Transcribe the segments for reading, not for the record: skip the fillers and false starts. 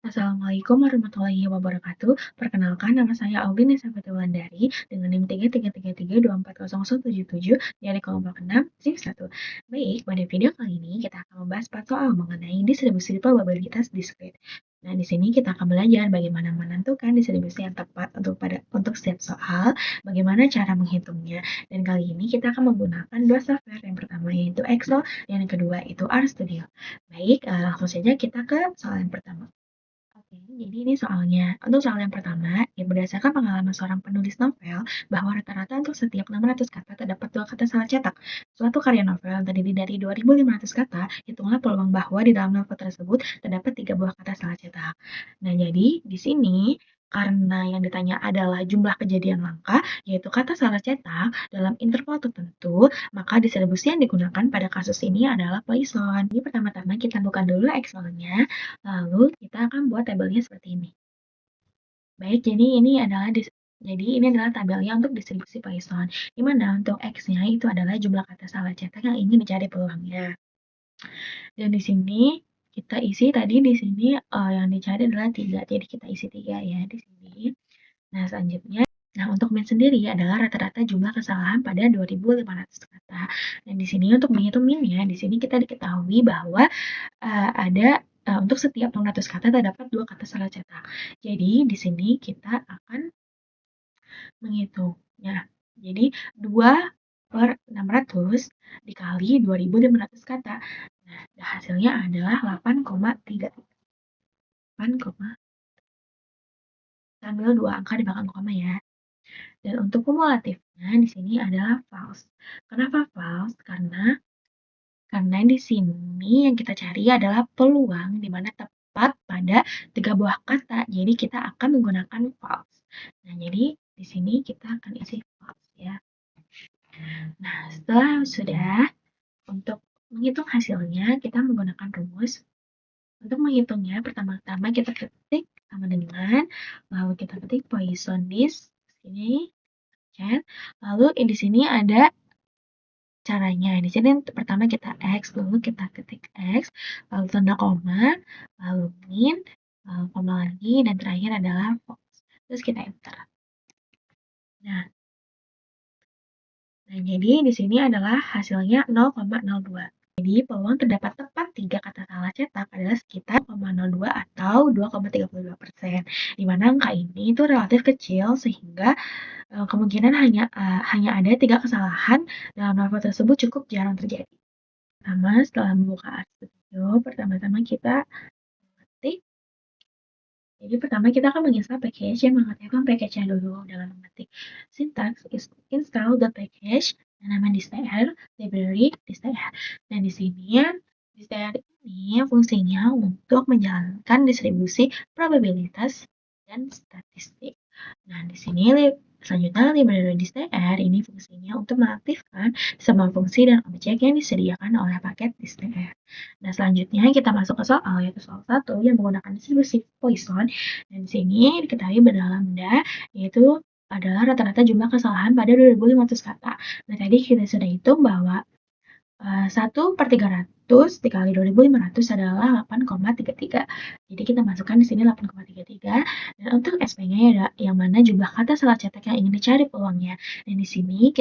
Assalamualaikum warahmatullahi wabarakatuh. Perkenalkan, nama saya Audrey Nisafati Wulandari dengan NIM 333324077 dari kelompok 6, SIP 1. Baik, pada video kali ini kita akan membahas 4 soal mengenai distribusi probabilitas diskrit. Nah, di sini kita akan belajar bagaimana menentukan distribusi yang tepat untuk setiap soal, bagaimana cara menghitungnya, dan kali ini kita akan menggunakan dua software. Yang pertama yaitu Excel, dan yang kedua itu RStudio. Baik, langsung saja kita ke soal yang pertama. Oke, jadi ini soalnya. Untuk soal yang pertama, ya berdasarkan pengalaman seorang penulis novel, bahwa rata-rata untuk setiap 600 kata terdapat dua kata salah cetak. Suatu karya novel yang terdiri dari 2.500 kata, hitunglah peluang bahwa di dalam novel tersebut terdapat 3 buah kata salah cetak. Nah, jadi di sini karena yang ditanya adalah jumlah kejadian langka, yaitu kata salah cetak dalam interval tertentu, maka distribusi yang digunakan pada kasus ini adalah Poisson. Jadi pertama-tama kita buka dulu Excel-nya. Lalu kita akan buat tabelnya seperti ini. Baik, jadi ini adalah tabelnya untuk distribusi Poisson, di mana untuk X-nya itu adalah jumlah kata salah cetak yang ingin dicari peluangnya. Dan di sini kita isi tadi di sini yang dicari adalah 3, jadi kita isi 3 ya di sini. Nah, selanjutnya, untuk min sendiri adalah rata-rata jumlah kesalahan pada 2.500 kata. Dan di sini untuk menghitung minnya, di sini kita diketahui bahwa ada untuk setiap 600 kata terdapat dua kata salah cetak. Jadi di sini kita akan menghitungnya. Jadi 2 per 600 dikali 2.500 kata. Nah, hasilnya adalah 8,3. 8, sambil 2 angka di belakang koma ya. Dan untuk kumulatifnya di sini adalah false. Kenapa false? Karena di sini yang kita cari adalah peluang di mana tepat pada 3 buah kata. Jadi kita akan menggunakan false. Nah, jadi di sini kita akan isi false ya. Nah, setelah sudah, untuk menghitung hasilnya kita menggunakan rumus. Untuk menghitungnya, pertama-tama kita ketik sama dengan, lalu kita ketik Poisson disk sini, kan? Lalu di sini ada caranya. Di sini pertama kita X, lalu kita ketik X, lalu tanda koma, lalu min, lalu koma lagi, dan terakhir adalah false. Terus kita enter. Nah, jadi di sini adalah hasilnya 0,02. Jadi peluang terdapat tepat 3 kata salah cetak adalah sekitar 0,02 atau 2,32%. Di mana angka ini itu relatif kecil sehingga kemungkinan hanya ada 3 kesalahan dalam novel tersebut cukup jarang terjadi. Setelah membuka RStudio, pertama-tama kita ketik. Jadi pertama kita akan menginstal package yang mengaktifkan package-nya dulu dengan mengetik syntax is install the package dan nama distr, library distr. Dan di sini distr ini fungsinya untuk menjalankan distribusi probabilitas dan statistik. Nah, di sini selanjutnya library distr ini fungsinya untuk mengaktifkan semua fungsi dan objek yang disediakan oleh paket distr. Nah, selanjutnya kita masuk ke soal, yaitu soal 1 yang menggunakan distribusi Poisson. Dan di sini diketahui pada lambda, yaitu adalah rata-rata jumlah kesalahan pada 2.500 kata. Nah, tadi kita sudah hitung bahwa 1 per 300 dikali 2.500 adalah 8,33. Jadi kita masukkan di sini 8,33. Dan untuk SP-nya ya, yang mana jumlah kata salah cetak yang ingin dicari peluangnya. Dan di sini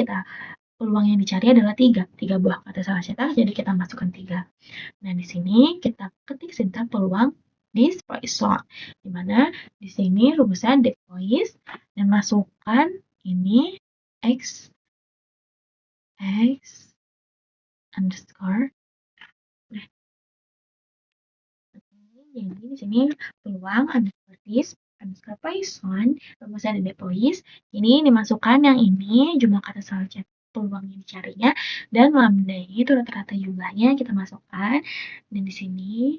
peluang yang dicari adalah 3 buah kata salah cetak, jadi kita masukkan 3. Nah, di sini kita ketik sintaks peluang disk Poisson, di mana di sini rumusnya depois dan masukkan ini x underscore. Nah, jadi di sini peluang underscore disk underscore Poisson, rumusnya ada depois. Ini dimasukkan yang ini jumlah kata salah cetak peluang yang dicarinya, dan lambda itu rata-rata jumlahnya kita masukkan. Dan di sini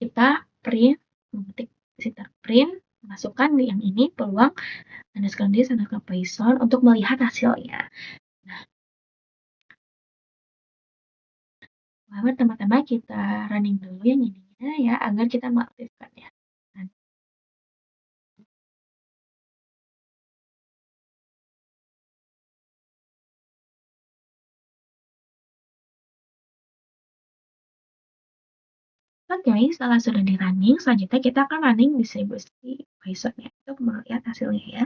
kita print, mengetik syntax print, masukkan di yang ini peluang underscore disk underscore Poisson untuk melihat hasilnya. Nah, pertama-tama kita running dulu yang ininya ya, agar kita mengaktifkannya. Nah, Oke, setelah sudah di-running, selanjutnya kita akan running distribusi Python-nya untuk melihat hasilnya ya.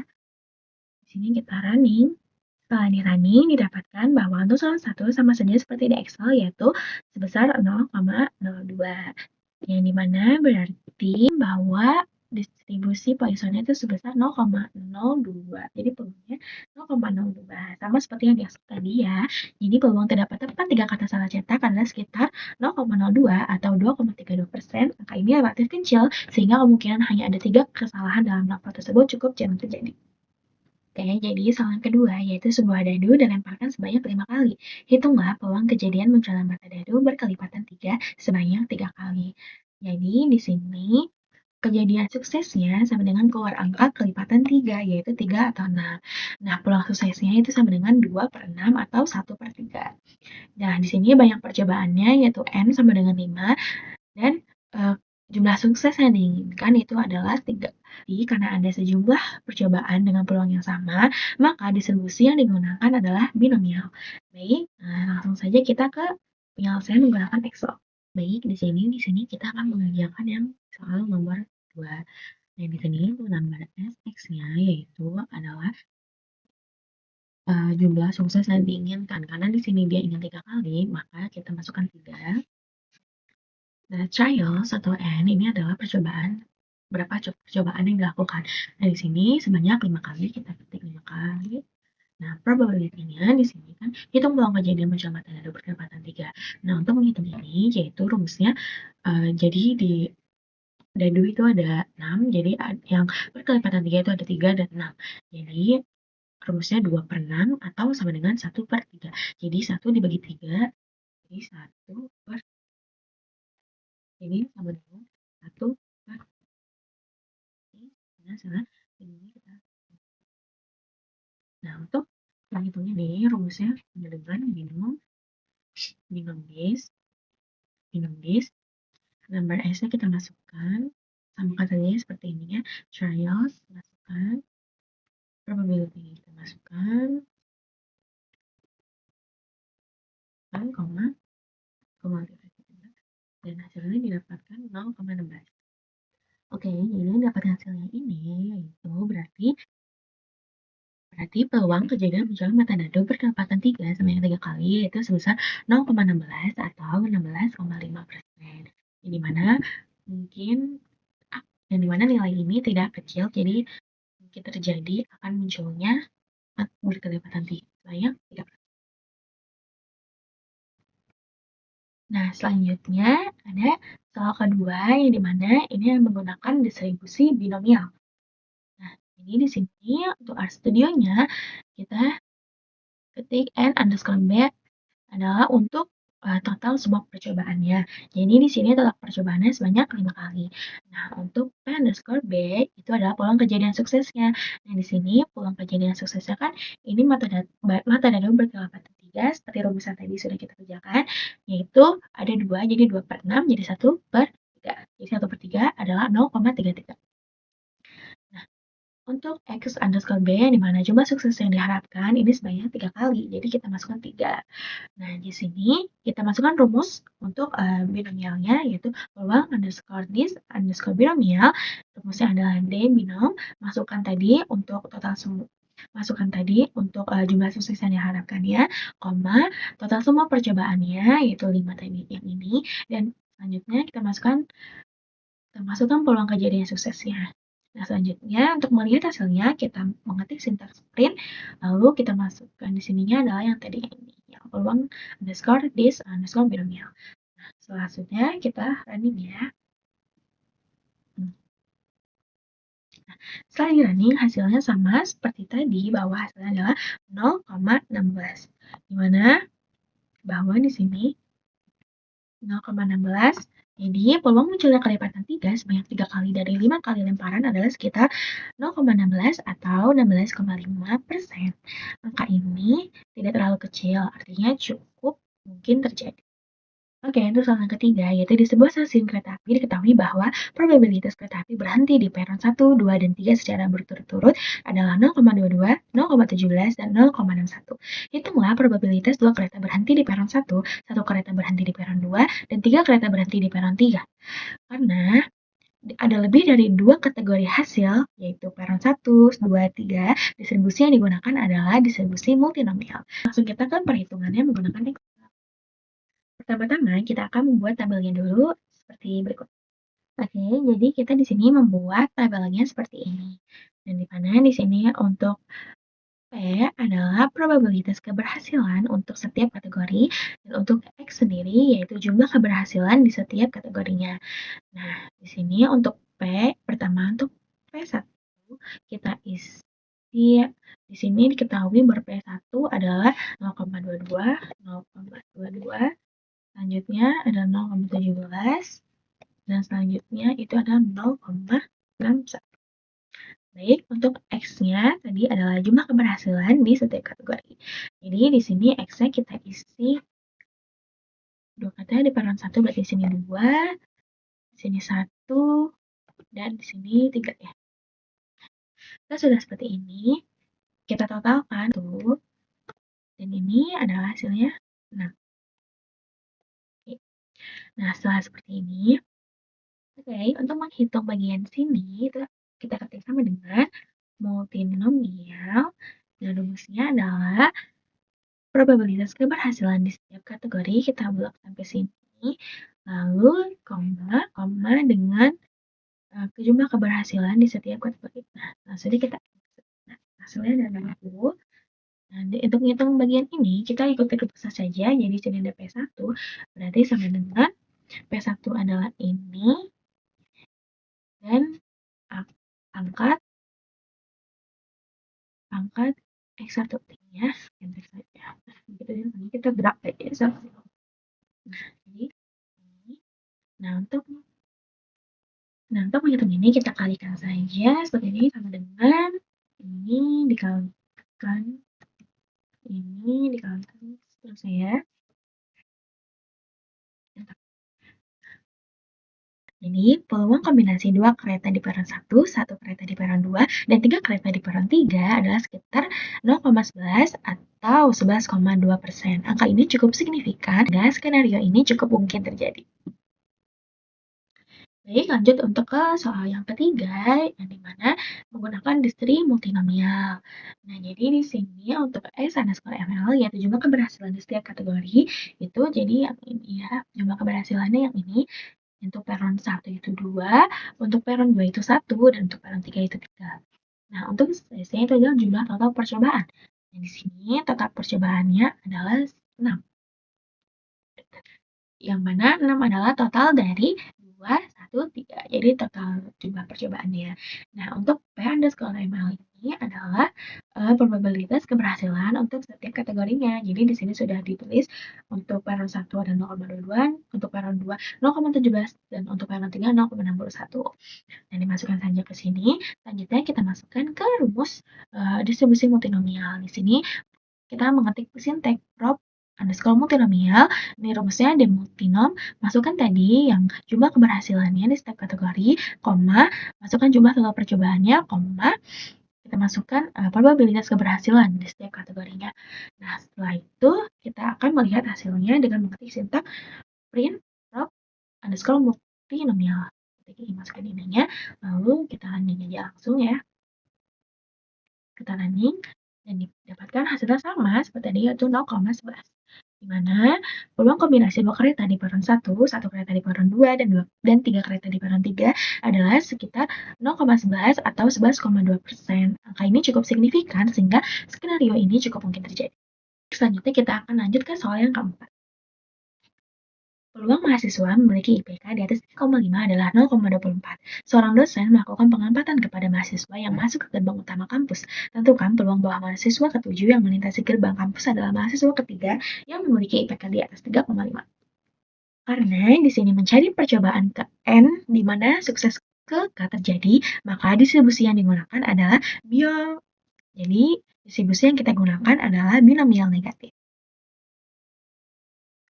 Di sini kita running. Setelah di-running, didapatkan bahwa untuk salah satu sama saja seperti di Excel, yaitu sebesar 0,02. Yang dimana berarti bahwa distribusi Poissonnya itu sebesar 0,02. Jadi peluangnya 0,02. Sama seperti yang di Excel tadi ya. Jadi peluang terdapat tepat 3 kata salah cetak adalah sekitar 0,02 atau 2,32%. Angka ini relatif kecil, sehingga kemungkinan hanya ada 3 kesalahan dalam laporan tersebut cukup jarang terjadi. Oke, jadi soal kedua yaitu sebuah dadu dilemparkan sebanyak 5 kali. Hitunglah peluang kejadian munculnya mata dadu berkelipatan 3 sebanyak 3 kali. Jadi di sini kejadian suksesnya sama dengan keluar angka kelipatan 3, yaitu 3 atau 6. Nah, peluang suksesnya itu sama dengan 2 per 6 atau 1 per 3. Nah, di sini banyak percobaannya, yaitu N sama dengan 5, dan jumlah sukses yang diinginkan itu adalah 3. Jadi, karena ada sejumlah percobaan dengan peluang yang sama, maka distribusi yang digunakan adalah binomial. Baik, langsung saja kita ke penyelesaian menggunakan Excel. Baik, di sini kita akan mengerjakan yang soal nomor 2. Dan di sini untuk nomor X-nya yaitu adalah jumlah sukses yang diinginkan. Karena di sini dia ingin 3 kali, maka kita masukkan 3. Nah, trials atau N ini adalah percobaan, berapa percobaan yang dilakukan. Nah, di sini sebanyak 5 kali, kita ketik 5 kali. Nah, probability-nya di sini kan hitung peluang kejadian muncul mata dadu berkelipatan 3. Nah, untuk menghitung ini, yaitu rumusnya, jadi di dadu itu ada 6, jadi yang berkelipatan 3 itu ada 3 dan 6. Jadi, rumusnya 2 per 6 atau sama dengan 1 per 3. Jadi, 1 dibagi 3, jadi 1 per, jadi sama dengan 1 per, nah, salah, ini kita. Nah, untuk menghitungnya nih, rumusnya sama dengan minum bis, number S-nya kita masukkan, sama katanya seperti ini ya, trials, masukkan, probability kita masukkan, koma, dan hasilnya didapatkan 0,16. Oke, jadi dapat hasilnya ini, yaitu berarti peluang kejadian munculnya mata dadu berkelipatan 3 sebanyak 3 kali yaitu sebesar 0,16 atau 16,5%. Yang dimana mungkin yang dimana nilai ini tidak kecil, jadi mungkin terjadi akan munculnya berkelipatan 3 sebanyak 3%. Nah, selanjutnya ada soal kedua yang dimana ini menggunakan distribusi binomial. Nah, ini di sini untuk RStudionya kita ketik N underscore B adalah untuk total semua percobaannya. Jadi di sini total percobaannya sebanyak 5 kali. Nah, untuk P underscore B itu adalah peluang kejadian suksesnya. Nah, di sini peluang kejadian suksesnya kan ini mata dadu berkelipatan 3 seperti rumusan tadi sudah kita kerjakan, yaitu ada 2, jadi 2 per 6, jadi 1 per 3. Jadi 1 per 3 adalah 0,33. Nah, untuk X underscore B, di mana jumlah sukses yang diharapkan ini sebanyak 3 kali, jadi kita masukkan 3. Nah, di sini kita masukkan rumus untuk binomialnya, yaitu peluang underscore dis underscore binomial, rumusnya adalah D binom, masukkan tadi untuk total semua, masukkan tadi untuk jumlah sukses yang diharapkan ya, koma, total semua percobaannya, yaitu 5 tadi yang ini, dan selanjutnya kita masukkan peluang kejadian suksesnya. Nah, selanjutnya untuk melihat hasilnya, kita mengetik sintaks print, lalu kita masukkan di sininya adalah yang tadi ini, yang peluang underscore dis underscore binomial. Nah, selanjutnya kita running ya. Nah, setelah di running, hasilnya sama seperti tadi, bahwa hasilnya adalah 0,16. Dimana bahwa di sini 0,16, jadi peluang munculnya kelipatan 3 sebanyak 3 kali dari 5 kali lemparan adalah sekitar 0,16 atau 16,5%. Angka ini tidak terlalu kecil, artinya cukup mungkin terjadi. Oke, untuk soal yang ketiga, yaitu di sebuah stasiun kereta api diketahui bahwa probabilitas kereta api berhenti di peron 1, 2, dan 3 secara berturut-turut adalah 0,22, 0,17, dan 0,61. Hitunglah probabilitas 2 kereta berhenti di peron 1, 1 kereta berhenti di peron 2, dan 3 kereta berhenti di peron 3. Karena ada lebih dari dua kategori hasil, yaitu parent 1, 2, 3. Distribusi yang digunakan adalah distribusi multinomial. Langsung kita ke perhitungannya menggunakan Excel. Pertama-tama kita akan membuat tabelnya dulu seperti berikut. Oke, jadi kita di sini membuat tabelnya seperti ini. Dan di mana di sini untuk P adalah probabilitas keberhasilan untuk setiap kategori, dan untuk X sendiri yaitu jumlah keberhasilan di setiap kategorinya. Nah, di sini untuk P, pertama untuk P1, kita isi, di sini diketahui bahwa P1 adalah 0,22, 0,22, selanjutnya ada 0,17, dan selanjutnya itu ada 0,61. Baik, untuk X-nya tadi adalah jumlah keberhasilan di setiap kategori. Jadi di sini X-nya kita isi dua kata di paren 1, berarti di sini 2, di sini 1, dan di sini 3 ya. Kita sudah seperti ini, kita totalkan tuh, dan ini adalah hasilnya 6. Oke. Nah, setelah seperti ini, oke, untuk menghitung bagian sini, itu kita ketik sama dengan multinomial, dan rumusnya adalah probabilitas keberhasilan di setiap kategori kita blok sampai sini, lalu koma dengan jumlah keberhasilan di setiap kategori. Nah, langsung kita hasilnya ada 60. Nah, untuk menghitung bagian ini, kita ikuti rumus saja. Jadi, sini ada P1, berarti sama dengan P1 adalah ini, dan angkat X1 ya, enter saja. Nah, begitu ini kita drag aja. Nah, jadi ini. Nah, untuk menghitung ini kita kalikan saja seperti ini sama dengan ini dikalikan seterusnya ya. Jadi, peluang kombinasi 2 kereta di peron 1, 1 kereta di peron 2, dan 3 kereta di peron 3 adalah sekitar 0,11 atau 11,2%. Angka ini cukup signifikan dan skenario ini cukup mungkin terjadi. Baik, lanjut untuk ke soal yang ketiga, yang dimana menggunakan distri multinomial. Nah, jadi di sini untuk S_ML, yaitu jumlah keberhasilan di setiap kategori, itu jadi yang ini ya, jumlah keberhasilannya yang ini. Untuk peron 1 itu 2, untuk peron 2 itu 1, dan untuk peron 3 itu 3. Nah, untuk selesai itu adalah jumlah total percobaan. Nah, di sini total percobaannya adalah 6. Yang mana 6 adalah total dari 2, 1, 3. Jadi total jumlah percobaannya. Nah, untuk P_ML ini adalah probabilitas keberhasilan untuk setiap kategorinya. Jadi di sini sudah ditulis untuk peron 1 ada 0,22, untuk peron 2 0,17, dan untuk peron 3 0,61. Dan dimasukkan saja ke sini. Selanjutnya kita masukkan ke rumus distribusi multinomial. Di sini kita mengetik sintek prop_multinomial. Ini rumusnya demultinom. Masukkan tadi yang jumlah keberhasilannya di setiap kategori, koma, masukkan jumlah total percobaannya, koma, kita masukkan probabilitas keberhasilan di setiap kategorinya. Nah, setelah itu kita akan melihat hasilnya dengan mengetik sintak print prop_multinomial. Jadi masukkan ininya, lalu kita landing aja langsung ya. Kita landing dan didapatkan hasilnya sama seperti tadi, yaitu 0,11. Di mana peluang kombinasi 2 kereta di peron 1, 1 kereta di peron 2, dan 3 kereta di peron 3 adalah sekitar 0,11 atau 11,2%. Angka ini cukup signifikan sehingga skenario ini cukup mungkin terjadi. Selanjutnya kita akan lanjut ke soal yang keempat. Peluang mahasiswa memiliki IPK di atas 3,5 adalah 0,24. Seorang dosen melakukan pengamatan kepada mahasiswa yang masuk ke gerbang utama kampus. Tentukan peluang bahwa mahasiswa ketujuh yang melintasi gerbang kampus adalah mahasiswa ketiga yang memiliki IPK di atas 3,5. Karena di sini mencari percobaan ke N, di mana sukses ke K terjadi, maka distribusi yang digunakan adalah Jadi, distribusi yang kita gunakan adalah binomial negatif.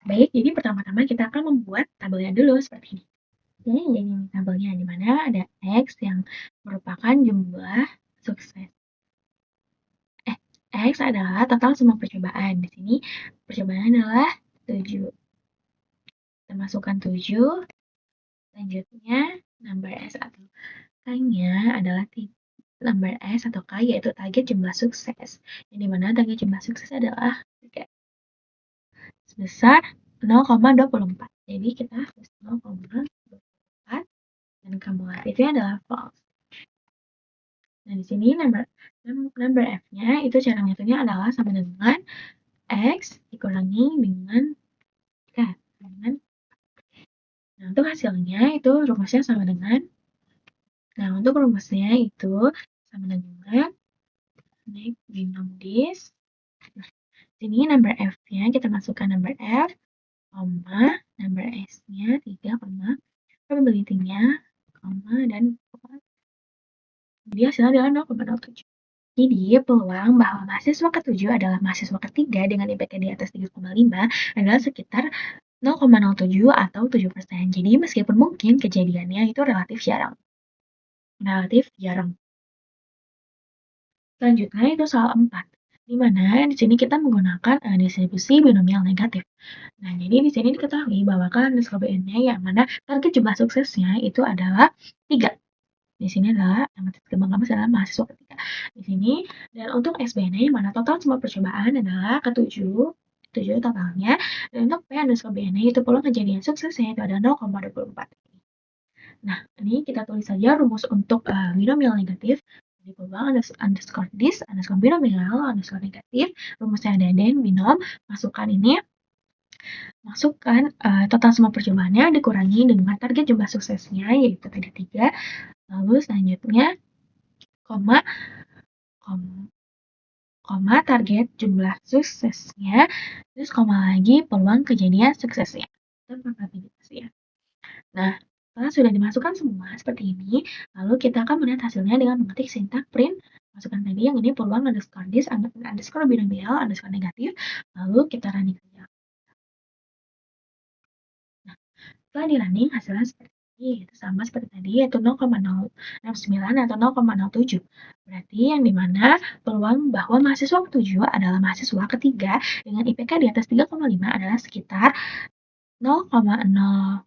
Baik, jadi pertama-tama kita akan membuat tabelnya dulu seperti ini. Jadi ini tabelnya di mana ada X yang merupakan jumlah sukses. X adalah total semua percobaan. Di sini percobaan adalah 7. Kita masukkan 7. Selanjutnya, number S atau K-nya adalah number S atau K yaitu target jumlah sukses. Yang dimana target jumlah sukses adalah 3 sebesar 0,24. Jadi kita harus 0,24 dan kumulatifnya adalah false. Nah, di sini number F-nya itu cara ngitungnya adalah sama dengan X dikurangi dengan K. Nah, untuk hasilnya itu rumusnya sama dengan untuk rumusnya itu sama dengan make binom this. Nah, sini number F-nya kita masukkan number F, number S-nya 3, probability-nya, dan jadi hasilnya adalah 0,07. Jadi, peluang bahwa mahasiswa ketujuh adalah mahasiswa ketiga dengan IPK di atas 3,5 adalah sekitar 0,07 atau 7%. Jadi, meskipun mungkin kejadiannya itu relatif jarang. Selanjutnya itu soal 4, di mana di sini kita menggunakan distribusi binomial negatif. Nah, jadi di sini diketahui bahwa kan SKBN-nya yang mana target jumlah suksesnya itu adalah 3. Di sini adalah yang ketimbang kampus adalah mahasiswa ketiga. Di sini dan untuk SBN yang mana total semua percobaan adalah ke-7 totalnya. Dan untuk P underscore BN itu peluang kejadian suksesnya itu ada 0,24. Nah, ini kita tulis saja rumus untuk binomial negatif. Jadi peluang underscore this underscore binomial underscore negatif. Rumusnya ada dan binom. Masukkan total semua percobaannya dikurangi dengan target jumlah suksesnya yaitu tadi 3. Lalu selanjutnya koma target jumlah suksesnya, terus koma lagi peluang kejadian suksesnya dan probabilitasnya. Nah, setelah sudah dimasukkan semua seperti ini, lalu kita akan melihat hasilnya dengan mengetik sintak print. Masukkan tadi yang ini peluang underscore this underscore binomial underscore negatif, lalu kita running saja. Nah, setelah di running hasilnya seperti itu sama seperti tadi yaitu 0,069 atau 0,07. Berarti yang dimana peluang bahwa mahasiswa ketujuh adalah mahasiswa ketiga dengan IPK di atas 3,5 adalah sekitar 0,07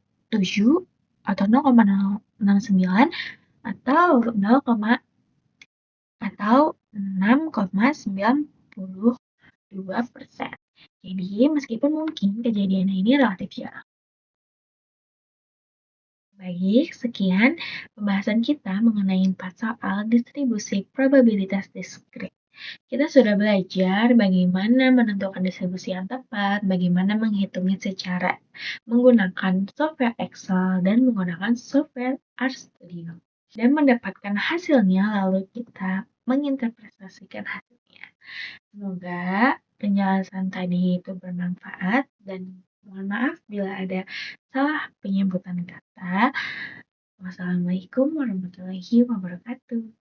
atau 0,069 atau 6,92%. Jadi meskipun mungkin kejadiannya ini relatif jarang. Baik, sekian pembahasan kita mengenai 4 soal distribusi probabilitas diskrit. Kita sudah belajar bagaimana menentukan distribusi yang tepat, bagaimana menghitungnya secara menggunakan software Excel dan menggunakan software RStudio. Dan mendapatkan hasilnya, lalu kita menginterpretasikan hasilnya. Semoga penjelasan tadi itu bermanfaat dan mohon maaf bila ada salah penyebutan kata. Wassalamualaikum warahmatullahi wabarakatuh.